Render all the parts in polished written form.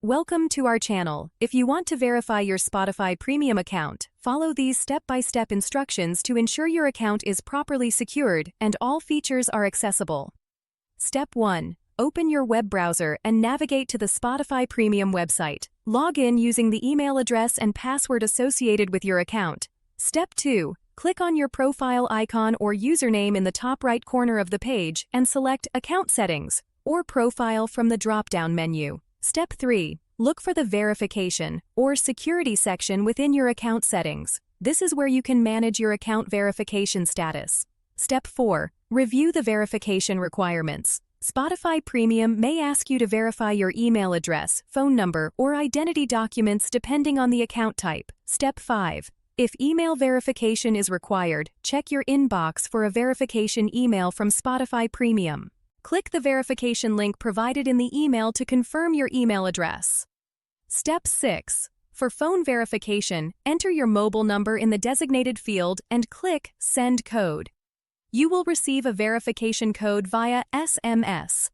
Welcome to our channel. If you want to verify your Spotify Premium account, follow these step-by-step instructions to ensure your account is properly secured and all features are accessible. Step 1. Open your web browser and navigate to the Spotify Premium website. Log in using the email address and password associated with your account. Step 2. Click on your profile icon or username in the top right corner of the page and select Account Settings or Profile from the drop-down menu. Step 3. Look for the Verification or Security section within your account settings. This is where you can manage your account verification status. Step 4. Review the verification requirements. Spotify Premium may ask you to verify your email address, phone number, or identity documents depending on the account type. Step 5. If email verification is required, check your inbox for a verification email from Spotify Premium. Click the verification link provided in the email to confirm your email address. Step 6. For phone verification, enter your mobile number in the designated field and click Send Code. You will receive a verification code via SMS.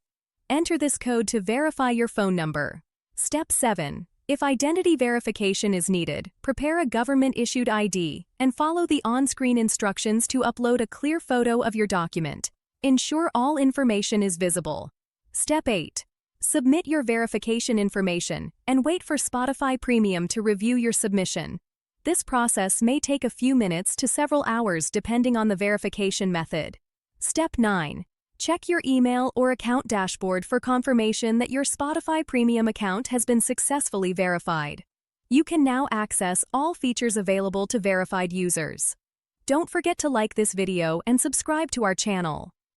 Enter this code to verify your phone number. Step 7. If identity verification is needed, prepare a government-issued ID and follow the on-screen instructions to upload a clear photo of your document. Ensure all information is visible. Step 8. Submit your verification information and wait for Spotify Premium to review your submission. This process may take a few minutes to several hours depending on the verification method. Step 9. Check your email or account dashboard for confirmation that your Spotify Premium account has been successfully verified. You can now access all features available to verified users. Don't forget to like this video and subscribe to our channel.